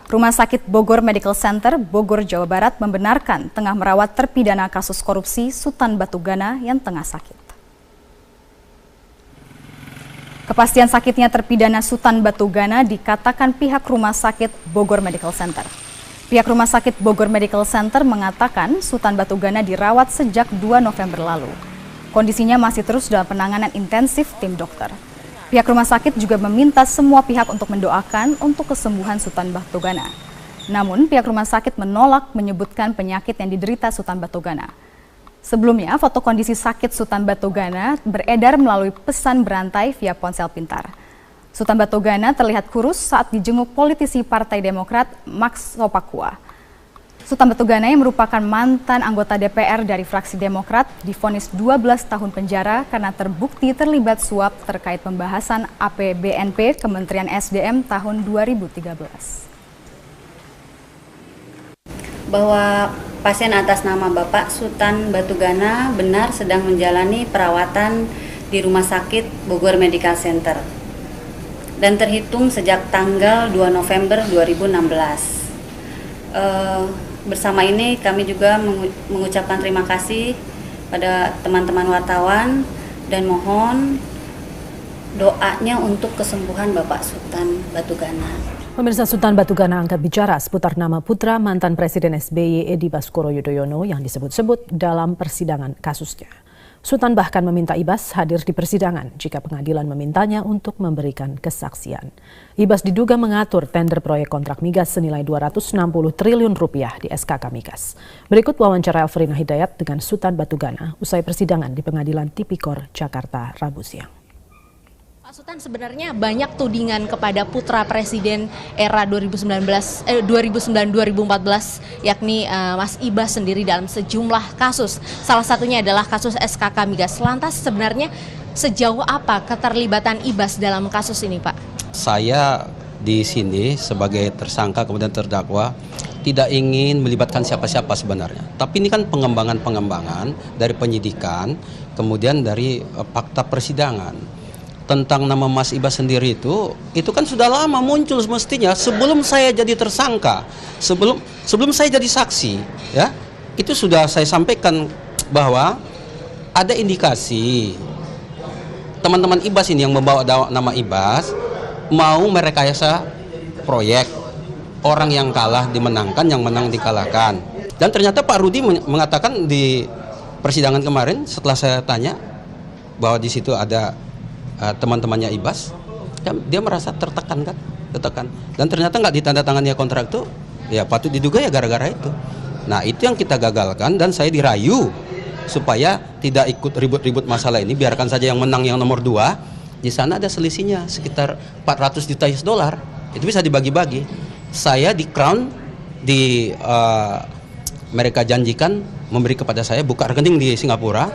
Rumah Sakit Bogor Medical Center, Bogor, Jawa Barat membenarkan tengah merawat terpidana kasus korupsi Sutan Batugana yang tengah sakit. Kepastian sakitnya terpidana Sutan Batugana dikatakan pihak Rumah Sakit Bogor Medical Center. Pihak Rumah Sakit Bogor Medical Center mengatakan Sutan Batugana dirawat sejak 2 November lalu. Kondisinya masih terus dalam penanganan intensif tim dokter. Pihak rumah sakit juga meminta semua pihak untuk mendoakan untuk kesembuhan Sutan Batugana. Namun pihak rumah sakit menolak menyebutkan penyakit yang diderita Sutan Batugana. Sebelumnya, foto kondisi sakit Sutan Batugana beredar melalui pesan berantai via ponsel pintar. Sutan Batugana terlihat kurus saat dijenguk politisi Partai Demokrat Max Sopakua. Sutan Batugana yang merupakan mantan anggota DPR dari fraksi Demokrat divonis 12 tahun penjara karena terbukti terlibat suap terkait pembahasan APBNP Kementerian SDM tahun 2013. Bahwa pasien atas nama Bapak Sutan Batugana benar sedang menjalani perawatan di Rumah Sakit Bogor Medical Center dan terhitung sejak tanggal 2 November 2016. Bersama ini kami juga mengucapkan terima kasih pada teman-teman wartawan dan mohon doanya untuk kesembuhan Bapak Sutan Batugana. Pemirsa, Sutan Batugana angkat bicara seputar nama putra mantan Presiden SBY Edi Baskoro Yudhoyono yang disebut-sebut dalam persidangan kasusnya. Sultan bahkan meminta Ibas hadir di persidangan jika pengadilan memintanya untuk memberikan kesaksian. Ibas diduga mengatur tender proyek kontrak migas senilai 260 triliun rupiah di SKK Migas. Berikut wawancara Elfrina Hidayat dengan Sultan Batugana usai persidangan di Pengadilan Tipikor Jakarta Rabu siang. Pak Sultan, sebenarnya banyak tudingan kepada putra presiden era 2009-2014 yakni Mas Ibas sendiri dalam sejumlah kasus. Salah satunya adalah kasus SKK Migas. Lantas sebenarnya sejauh apa keterlibatan Ibas dalam kasus ini, Pak? Saya di sini sebagai tersangka kemudian terdakwa tidak ingin melibatkan siapa-siapa sebenarnya. Tapi ini kan pengembangan dari penyidikan kemudian dari fakta persidangan. Tentang nama Mas Ibas sendiri itu kan sudah lama muncul semestinya sebelum saya jadi tersangka, sebelum saya jadi saksi, ya. Itu sudah saya sampaikan bahwa ada indikasi teman-teman Ibas ini yang membawa nama Ibas mau merekayasa proyek, orang yang kalah dimenangkan, yang menang dikalahkan. Dan ternyata Pak Rudi mengatakan di persidangan kemarin setelah saya tanya bahwa di situ ada teman-temannya Ibas, dia merasa tertekan. Dan ternyata nggak ditandatangani kontrak itu, ya patut diduga ya gara-gara itu. Nah itu yang kita gagalkan dan saya dirayu supaya tidak ikut ribut-ribut masalah ini, biarkan saja yang menang yang nomor 2. Di sana ada selisihnya sekitar 400 juta US dollar, itu bisa dibagi-bagi. Saya di Crown, mereka janjikan memberi kepada saya buka rekening di Singapura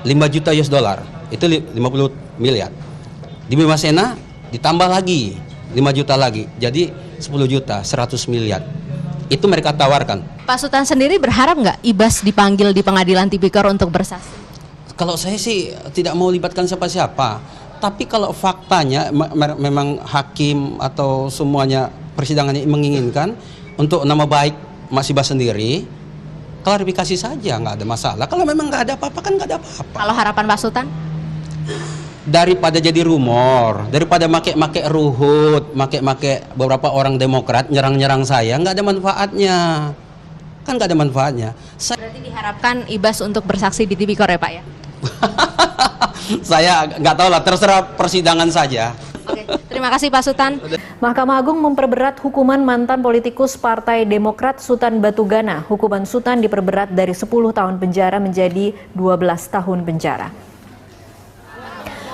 5 juta US dollar. Itu 50 miliar. Di Bima Sena ditambah lagi 5 juta lagi. Jadi 10 juta, 100 miliar. Itu mereka tawarkan. Pak Sultan sendiri berharap nggak Ibas dipanggil di Pengadilan Tipikor untuk bersaksi? Kalau saya sih tidak mau libatkan siapa-siapa. Tapi kalau faktanya memang hakim atau semuanya persidangannya menginginkan untuk nama baik Mas Ibas sendiri, klarifikasi saja, nggak ada masalah. Kalau memang nggak ada apa-apa kan nggak ada apa-apa. Kalau harapan Pak Sultan? Daripada jadi rumor, daripada make Ruhut, make beberapa orang Demokrat nyerang saya, nggak ada manfaatnya. Kan nggak ada manfaatnya. Berarti diharapkan Ibas untuk bersaksi di Tipikor ya Pak ya? Saya nggak tahu lah, terserah persidangan saja. Oke, terima kasih Pak Sultan. Mahkamah Agung memperberat hukuman mantan politikus Partai Demokrat Sutan Batugana. Hukuman Sutan diperberat dari 10 tahun penjara menjadi 12 tahun penjara.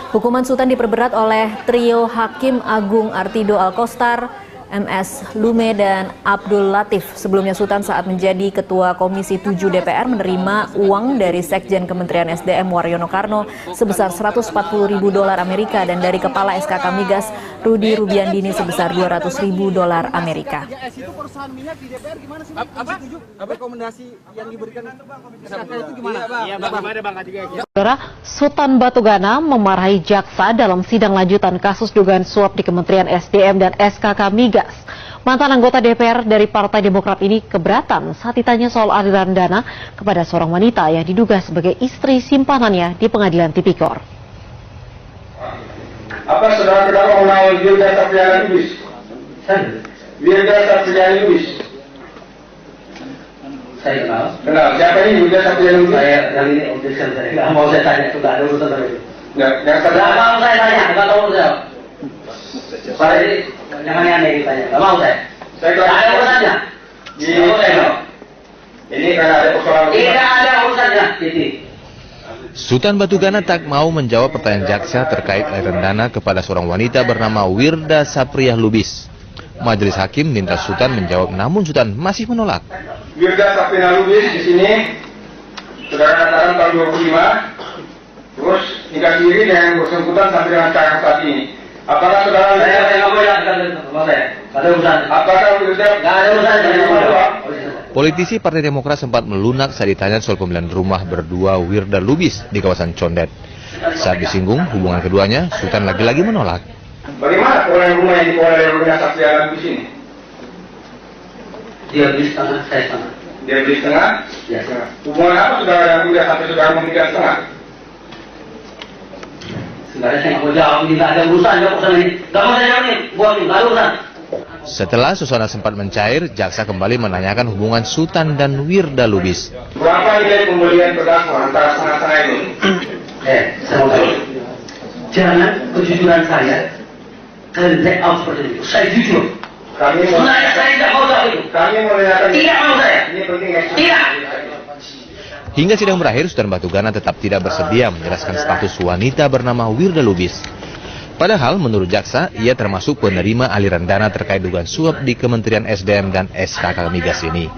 Hukuman Sutan diperberat oleh trio Hakim Agung Artido Alkostar, MS Lume dan Abdul Latif. Sebelumnya Sutan saat menjadi Ketua Komisi 7 DPR menerima uang dari Sekjen Kementerian SDM Waryono Karno sebesar $140.000 Amerika dan dari Kepala SKK Migas Rudi Rubiandini sebesar $200.000 Amerika. Itu perusahaan minyak di DPR gimana sih? Apa rekomendasi yang diberikan SKK itu gimana? Iya, bagaimana Bang juga. Saudara, Sutan Batugana memarahi jaksa dalam sidang lanjutan kasus dugaan suap di Kementerian SDM dan SKK Migas. Mantan anggota DPR dari Partai Demokrat ini keberatan saat ditanya soal aliran dana kepada seorang wanita yang diduga sebagai istri simpanannya di Pengadilan Tipikor. Apa saudara terdakwa mengenal Wirda Sapriani Lubis? Wirda Sapriani Lubis. Saya kenal. Kenal. Siapa ini Wirda Sapriani Lubis? Saya yang ini objection saya. Nggak mau saya tanya, sudah ada urusan sama itu. Nggak mau saya tanya, nggak tahu saya. Saya ini yang aneh ditanya, nggak mau saya. Saya ada urusannya. Ini karena ada persoalan. Tidak ada urusannya. Titik. Sultan Batugana tak mau menjawab pertanyaan jaksa terkait aliran dana kepada seorang wanita bernama Wirda Sapriah Lubis. Majelis hakim minta Sultan menjawab, namun Sultan masih menolak. Wirda Sapriah Lubis di sini saudara katakan tahun 2005, terus nikah siri dengan bersangkutan sampai dengan sekarang saat ini. Apakah saudara saya nggak boleh sama saya? Ada urusan. Apakah Wirda nggak ada urusan saya? Politisi Partai Demokrat sempat melunak saat ditanya soal pembelian rumah berdua Wirda Lubis di kawasan Condet. Saat disinggung hubungan keduanya, Sultan lagi-lagi menolak. Bagaimana perolehan rumah yang diperoleh oleh Wirda Sapriah Lubis ini? Dia beli setengah, saya setengah. Dia beli setengah? Ya, setengah. Hubungan apa saudara yang sudah sampai saudara memberikan setengah? Sebenarnya saya nggak mau jawab, ini nggak ada urusan jawab sama ini. Nggak mau saya jawab ini, buat ini, nggak ada urusan. Setelah suasana sempat mencair, jaksa kembali menanyakan hubungan Sultan dan Wirda Lubis. Berapa nilai pembelian terdakwa antara setengah-setengah itu? Saya mau tahu. Jangan kejujuran saya kalian take out seperti itu. Saya jujur. Saya tidak mau tahu itu. Kami menanyakan. Tidak mau saya. Ini penting ya. Tidak. Hingga sidang berakhir, Sultan Batugana tetap tidak bersedia menjelaskan status wanita bernama Wirda Lubis. Padahal menurut jaksa, ia termasuk penerima aliran dana terkait dugaan suap di Kementerian SDM dan SKK Migas ini.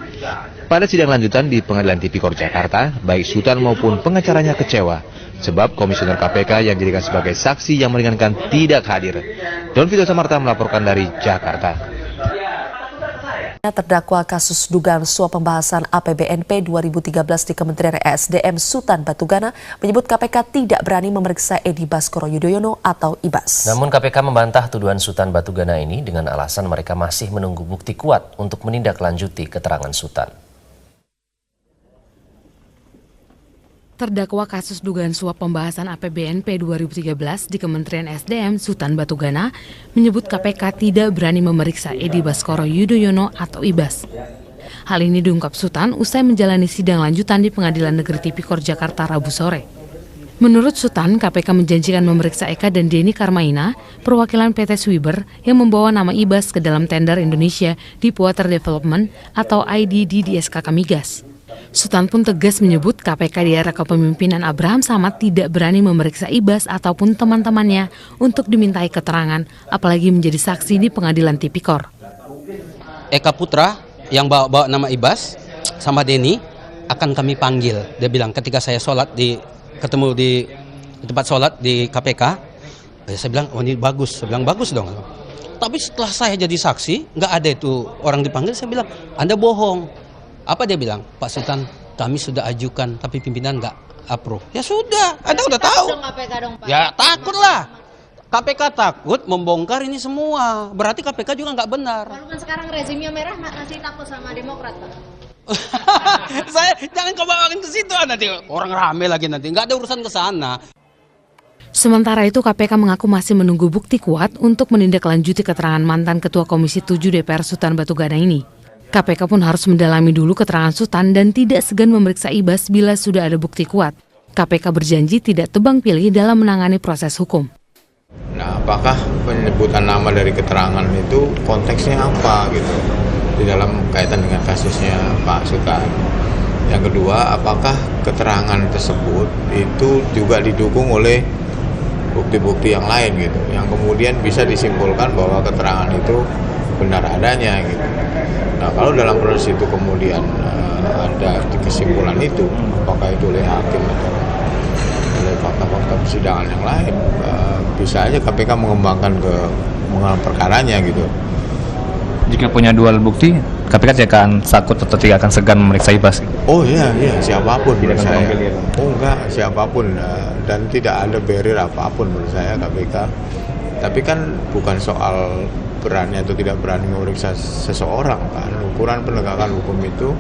Pada sidang lanjutan di Pengadilan Tipikor Jakarta, baik Sultan maupun pengacaranya kecewa, sebab Komisioner KPK yang dijadikan sebagai saksi yang meringankan tidak hadir. Don Vito Samarta melaporkan dari Jakarta. Terdakwa kasus dugaan suap pembahasan APBNP 2013 di Kementerian ESDM Sultan Batugana menyebut KPK tidak berani memeriksa Edi Baskoro Yudhoyono atau IBAS. Namun KPK membantah tuduhan Sultan Batugana ini dengan alasan mereka masih menunggu bukti kuat untuk menindaklanjuti keterangan Sultan. Terdakwa kasus dugaan suap pembahasan APBNP 2013 di Kementerian SDM Sultan Batugana menyebut KPK tidak berani memeriksa Edi Baskoro Yudhoyono atau IBAS. Hal ini diungkap Sultan usai menjalani sidang lanjutan di Pengadilan Negeri Tipikor Jakarta Rabu sore. Menurut Sultan, KPK menjanjikan memeriksa Eka dan Denny Karmaina, perwakilan PT Swiber yang membawa nama IBAS ke dalam tender Indonesia Deep Water Development atau IDD di SKK Migas. Sultan pun tegas menyebut KPK di era kepemimpinan Abraham Samad tidak berani memeriksa IBAS ataupun teman-temannya untuk dimintai keterangan, apalagi menjadi saksi di Pengadilan Tipikor. Eka Putra yang bawa nama IBAS sama Denny akan kami panggil. Dia bilang ketika saya ketemu di tempat sholat di KPK, saya bilang, oh ini bagus. Saya bilang, bagus dong. Tapi setelah saya jadi saksi, nggak ada itu orang dipanggil, saya bilang, Anda bohong. Apa dia bilang? Pak Sultan, kami sudah ajukan, tapi pimpinan nggak approve. Ya sudah, Anda udah tahu. KPK dong, Pak. Ya takutlah. KPK takut membongkar ini semua. Berarti KPK juga nggak benar. Lalu kan sekarang rezimnya merah masih takut sama Demokrat, Pak. Saya jangan kau bawain ke situ nanti orang rame lagi nanti. Nggak ada urusan ke sana. Sementara itu KPK mengaku masih menunggu bukti kuat untuk menindaklanjuti keterangan mantan Ketua Komisi 7 DPR Sultan Batugana ini. KPK pun harus mendalami dulu keterangan Sultan dan tidak segan memeriksa IBAS bila sudah ada bukti kuat. KPK berjanji tidak tebang pilih dalam menangani proses hukum. Nah, apakah penyebutan nama dari keterangan itu konteksnya apa gitu di dalam kaitan dengan kasusnya Pak Sultan? Yang kedua, apakah keterangan tersebut itu juga didukung oleh bukti-bukti yang lain gitu, yang kemudian bisa disimpulkan bahwa keterangan itu benar adanya gitu. Nah, kalau dalam proses itu kemudian ada kesimpulan itu, apakah itu oleh hakim atau oleh fakta-fakta persidangan yang lain, bisa aja KPK mengembangkan perkaranya gitu. Jika punya dua alat bukti, KPK tidak akan takut atau tidak akan segan memeriksa IBAS? Oh iya, siapapun menurut saya. Oh enggak, siapapun, dan tidak ada barrier apapun menurut saya KPK. Tapi kan bukan soal berani atau tidak berani memeriksa seseorang kan. Ukuran penegakan hukum itu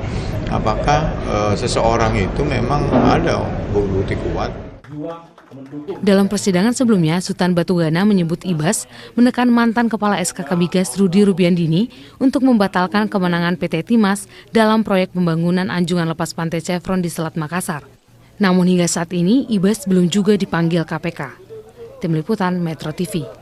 apakah seseorang itu memang ada bukti kuat. Dalam persidangan sebelumnya, Sutan Batugana menyebut Ibas menekan mantan Kepala SKK Migas Rudi Rubiandini untuk membatalkan kemenangan PT Timas dalam proyek pembangunan anjungan lepas pantai Chevron di Selat Makassar. Namun hingga saat ini, Ibas belum juga dipanggil KPK. Tim Liputan Metro TV.